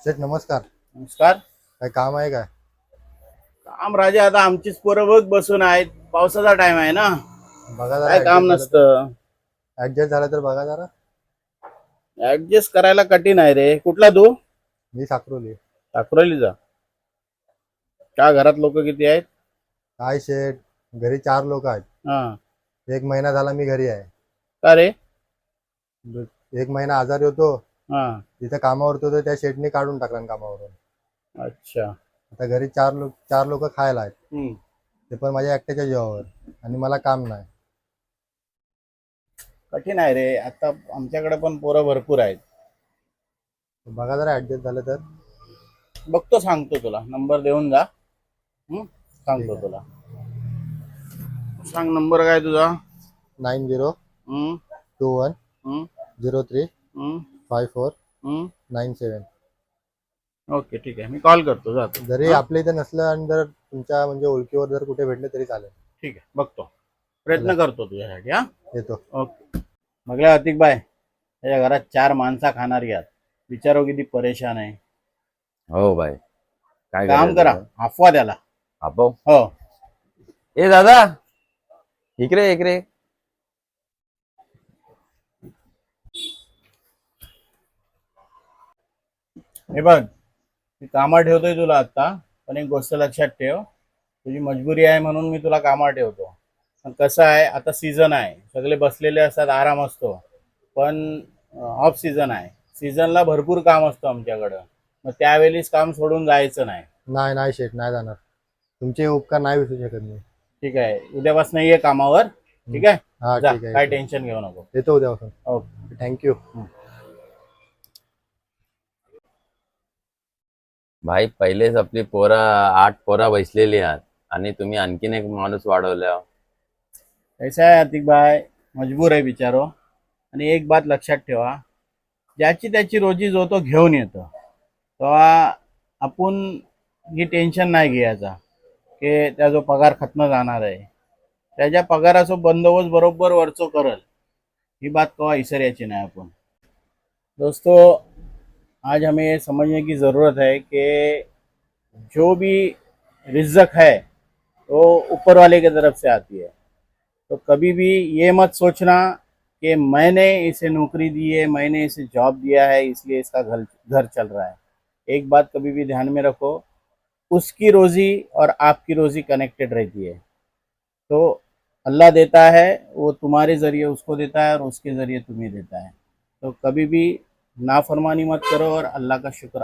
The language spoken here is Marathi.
शेठ नमस्कार. नमस्कार. काय काम आहे काय? काम राजा, आता आमचीच पोरं बघ बसून आहेत. पावसाचा टाइम आहे ना, बघा जरा काय काम नसतं. ऍडजस्ट झालं तर बघा जरा. ऍडजस्ट करायला कठीण आहे रे. कुठला तू? मी साकरोली. ठाकुरलीचा. का घरात लोक किती आहेत? काय शेठ, घरी 4 लोक आहेत. हा. 1 महिना झाला मी घरी आहे. का रे? 1 महिना आजारी होतो. हा. तिथे कामावर होतो तर त्या शेठने काढून टाकला कामावरून. अच्छा. आता घरी चार लोक खायला आहेत. हम्म. ते पण माझ्या एकट्याच्या जीवावर, आणि मला काम नाही. कठीण आहे रे. आता आमच्याकडे पण पोरं भरपूर आहेत. बघा जरा ऍडजस्ट झालं तर. बघतो, सांगतो तुला. नंबर देऊन जा. ठीक सांगतो आहे. तुला. सांग नंबर काय तुझा? 9021035497. हम्म. हम्म. हम्म. ओके, ठीक आहे. मी कॉल करतो, जातो. जरी हा? आपल्या इथे नसलं आणि जर तुमच्या म्हणजे ओळखीवर जर कुठे भेटले तरी चालेल. ठीक आहे, बघतो. प्रयत्न करतो तुझ्यासाठी. हा. येतो. ओके. बघला अतिक बाय, त्याच्या घरात 4 माणसा खाणारी आहेत. विचारो किती परेशान आहे. हो बाई, काय काम करायचं करा, आता? अफवा द्याला. आपो हो. ए दादा, इकडे इकडे. हे बघ, मी कामावर ठेवतोय तुला आता, पण एक गोष्ट लक्षात ठेव. तुझी मजबुरी आहे म्हणून मी तुला कामावर ठेवतो. पण कसं आहे, आता सीझन आहे, सगळे बसलेले असतात, आराम असतो. पण ऑफ सीझन आहे. सीझनला भरपूर काम असतं आमच्याकडं. मग त्यावेळीच काम सोडून जायचं नाही. नाही नाही शेठ, नाही जाणार. तुमचे उपकार नाही विसरू शकत मी. ठीक आहे, उद्यापासून ये कामावर. ठीक आहे. हा जा, ठीक आहे, काय येतो. टेन्शन घेऊ नको. येतो उद्यापासून. ओके. थँक्यू. भाई, पहिलेच आपली पोरा 8 पोरा बसलेली आहात आणि तुम्ही आणखीन एक माणूस वाढवल्या. ऐसा आहे अतिक भाई, मजबूर आहे बिचारो. आणि एक बात लक्षात ठेवा, ज्याची त्याची रोजी जो तो घेऊन येतो, तेव्हा आपण ही टेन्शन नाही घ्यायचा की त्याचा पगार खत्म जाणार आहे. त्याच्या पगाराचा बंदोबस्त बरोबर वरचो करल, ही बात कवा विसरायची नहीं अपन। दोस्तों, आज हमें ये समझने की ज़रूरत है कि जो भी रिज़्क़ है वो ऊपर वाले की तरफ से आती है। तो कभी भी ये मत सोचना कि मैंने इसे नौकरी दी है, मैंने इसे जॉब दिया है, इसलिए इसका घर चल रहा है। एक बात कभी भी ध्यान में रखो, उसकी रोज़ी और आपकी रोज़ी कनेक्टेड रहती है। तो अल्लाह देता है, वो तुम्हारे ज़रिए उसको देता है और उसके ज़रिए तुम्हें देता है। तो कभी भी नाफरमानी मत करो और अल्लाह का शुक्र